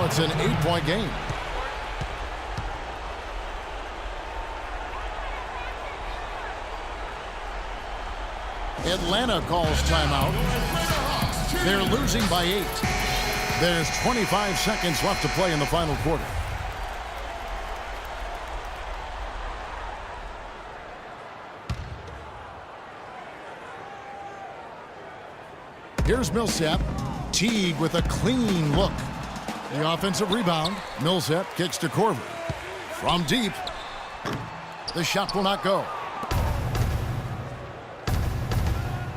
it's an 8-point game. Atlanta calls timeout. They're losing by 8. There's 25 seconds left to play in the final quarter. Here's Millsap. Teague with a clean look. The offensive rebound. Millsap kicks to Korver. From deep. The shot will not go.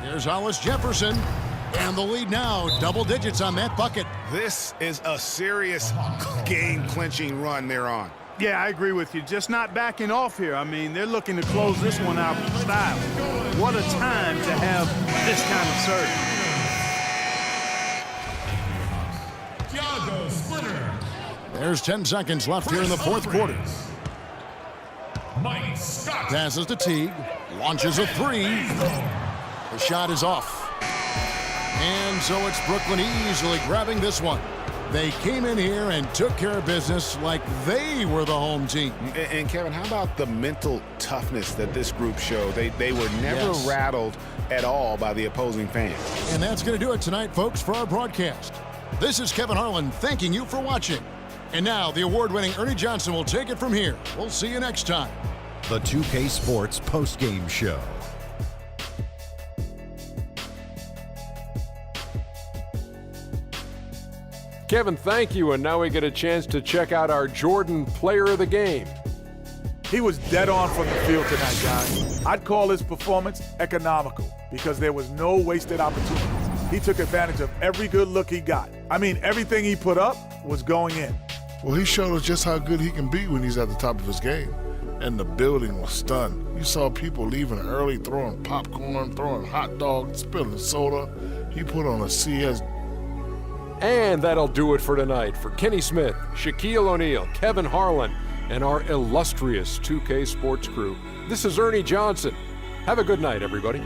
Here's Hollis Jefferson. And the lead now, double digits on that bucket. This is a serious game-clinching run they're on. Yeah, I agree with you. Just not backing off here. I mean, they're looking to close this one out with style. What a time to have this kind of serve. There's 10 seconds left here in the fourth quarter. Passes to Teague. Launches a three. The shot is off. And so it's Brooklyn easily grabbing this one. They came in here and took care of business like they were the home team. And Kevin, how about the mental toughness that this group showed? They were never rattled at all by the opposing fans. And that's going to do it tonight, folks, for our broadcast. This is Kevin Harlan thanking you for watching. And now the award-winning Ernie Johnson will take it from here. We'll see you next time. The 2K Sports Postgame Show. Kevin, thank you, and now we get a chance to check out our Jordan Player of the Game. He was dead on from the field tonight, guys. I'd call his performance economical because there was no wasted opportunities. He took advantage of every good look he got. I mean, everything he put up was going in. Well, he showed us just how good he can be when he's at the top of his game. And the building was stunned. You saw people leaving early, throwing popcorn, throwing hot dogs, spilling soda. He put on a CS. And that'll do it for tonight. For Kenny Smith, Shaquille O'Neal, Kevin Harlan, and our illustrious 2K Sports crew, this is Ernie Johnson. Have a good night, everybody.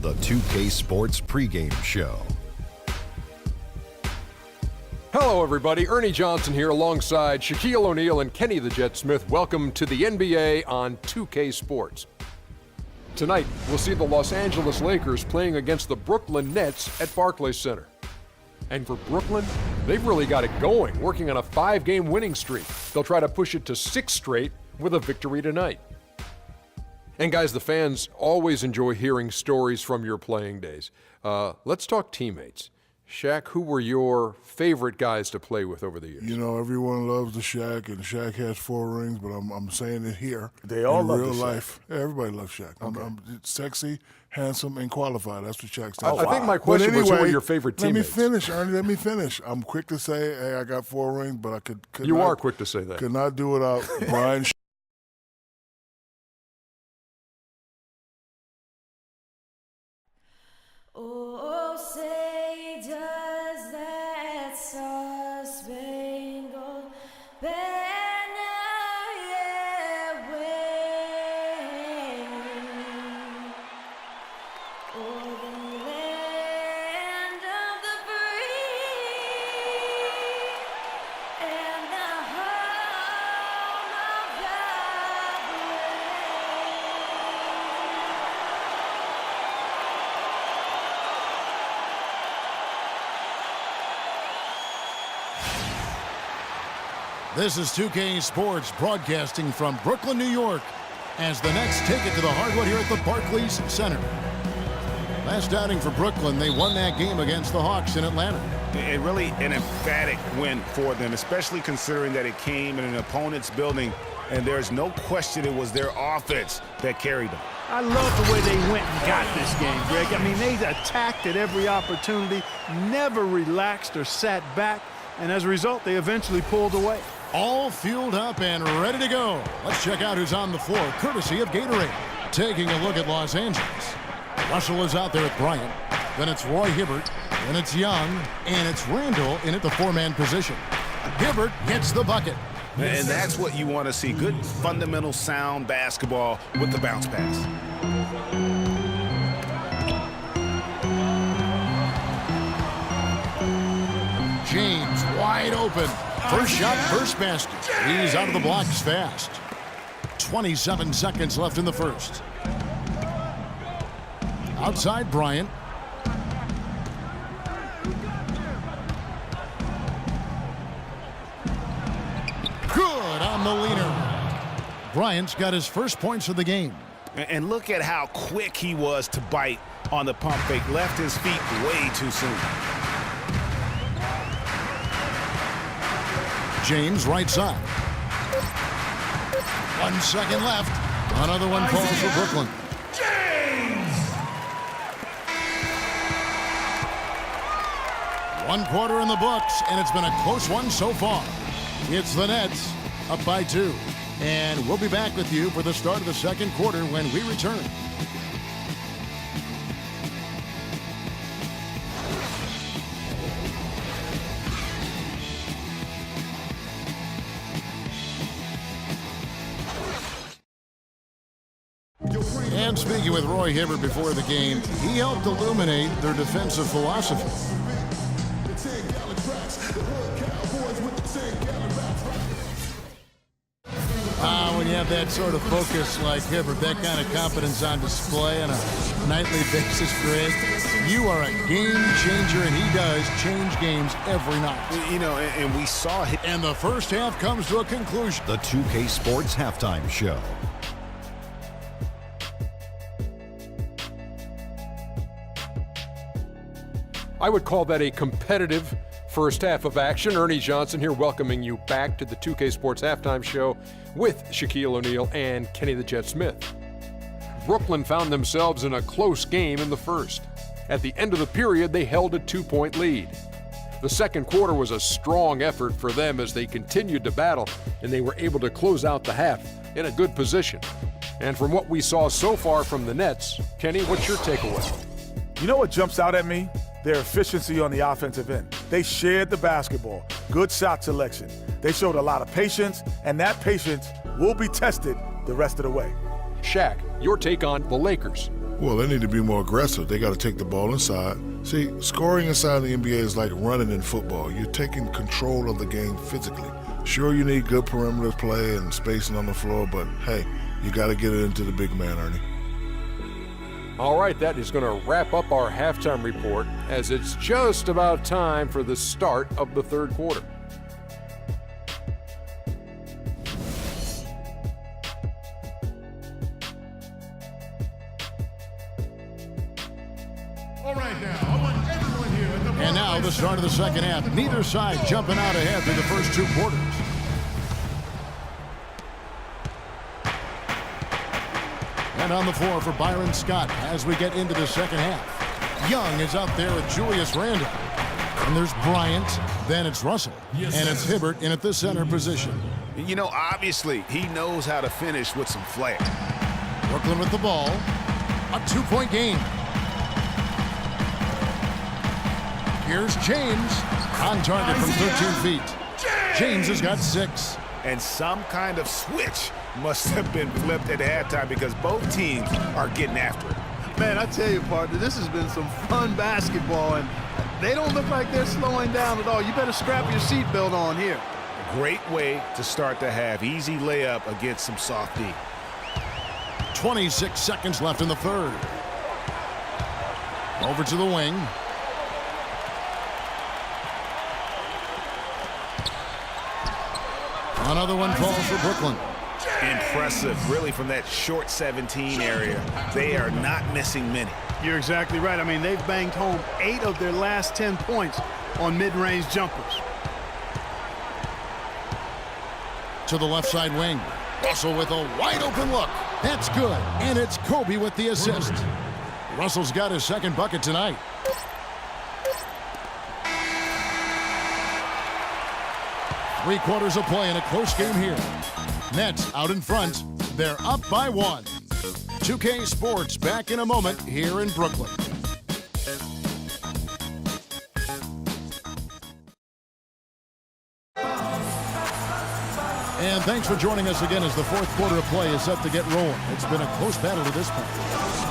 The 2K Sports pregame show. Hello, everybody. Ernie Johnson here alongside Shaquille O'Neal and Kenny the Jet Smith. Welcome to the NBA on 2K Sports. Tonight, we'll see the Los Angeles Lakers playing against the Brooklyn Nets at Barclays Center. And for Brooklyn, they've really got it going, working on a 5-game winning streak. They'll try to push it to 6 straight with a victory tonight. And guys, the fans always enjoy hearing stories from your playing days. Let's talk teammates. Shaq, who were your favorite guys to play with over the years? You know, everyone loves the Shaq, and Shaq has 4 rings, but I'm saying it here. They all in love real the Shaq. life. Yeah, everybody loves Shaq. Okay. I'm sexy, handsome, and qualified. That's what Shaq stands I for. think my But question was, who anyway, were your favorite teammates? Let me finish, Ernie. Let me finish. I'm quick to say, hey, I got 4 rings, but I could You not, are quick to say that. could not do without Brian. Oh, say does that star-spangled banner yet wave o'er the land of the free and the home of the This is 2K Sports broadcasting from Brooklyn, New York, as the Nets take it to the hardwood here at the Barclays Center. Last outing for Brooklyn, they won that game against the Hawks in Atlanta. And really an emphatic win for them, especially considering that it came in an opponent's building, and there's no question it was their offense that carried them. I love the way they went and got this game, Greg. I mean, they attacked at every opportunity, never relaxed or sat back, and as a result, they eventually pulled away. All fueled up and ready to go. Let's check out who's on the floor, courtesy of Gatorade. Taking a look at Los Angeles. Russell is out there at Bryant. Then it's Roy Hibbert. Then it's Young. And it's Randall in at the 4-man position. Hibbert hits the bucket. And that's what you want to see. Good, fundamental, sound basketball with the bounce pass. James wide open. First shot, first basket. He's out of the blocks fast. 27 seconds left in the first. Outside Bryant. Good on the leaner. Bryant's got his first points of the game. And look at how quick he was to bite on the pump fake. Left his feet way too soon. James right side. 1 second left. Another one falls for Brooklyn. James! 1 quarter in the books, and it's been a close one so far. It's the Nets up by 2. And we'll be back with you for the start of the second quarter when we return. And speaking with Roy Hibbert before the game, he helped illuminate their defensive philosophy. When you have that sort of focus like Hibbert, that kind of confidence on display on a nightly basis, Greg, you are a game changer, and he does change games every night. You know, and we saw him. And the first half comes to a conclusion. The 2K Sports halftime show. I would call that a competitive first half of action. Ernie Johnson here welcoming you back to the 2K Sports halftime show with Shaquille O'Neal and Kenny the Jet Smith. Brooklyn found themselves in a close game in the first. At the end of the period, they held a 2-point lead. The second quarter was a strong effort for them as they continued to battle, and they were able to close out the half in a good position. And from what we saw so far from the Nets, Kenny, what's your takeaway? You know what jumps out at me? Their efficiency on the offensive end. They shared the basketball, good shot selection. They showed a lot of patience, and that patience will be tested the rest of the way. Shaq, your take on the Lakers. Well, they need to be more aggressive. They got to take the ball inside. See, scoring inside the NBA is like running in football. You're taking control of the game physically. Sure, you need good perimeter play and spacing on the floor, but hey, you got to get it into the big man, Ernie. All right, that is going to wrap up our halftime report as it's just about time for the start of the third quarter. And now the start of the second half. Neither side jumping out ahead through the first two quarters. And on the floor for Byron Scott as we get into the second half. Young is out there with Julius Randle. And there's Bryant, then it's Russell, and it's Hibbert in at the center position. You know, obviously, he knows how to finish with some flair. Brooklyn with the ball. A 2-point game. Here's James on target from 13 feet. James has got 6. And some kind of switch must have been flipped at halftime because both teams are getting after it. Man, I tell you, partner, this has been some fun basketball, and they don't look like they're slowing down at all. You better strap your seatbelt on here. Great way to start the half. Easy layup against some soft D. 26 seconds left in the third. Over to the wing. Another one falls for Brooklyn. Impressive, really, from that short 17 area. They are not missing many. You're exactly right. I mean, they've banged home 8 of their last 10 points on mid-range jumpers. To the left side wing. Russell with a wide open look. That's good. And it's Kobe with the assist. Russell's got his second bucket tonight. Three quarters of play in a close game here. Nets out in front. They're up by 1. 2K Sports back in a moment here in Brooklyn. And thanks for joining us again as the fourth quarter of play is set to get rolling. It's been a close battle to this point.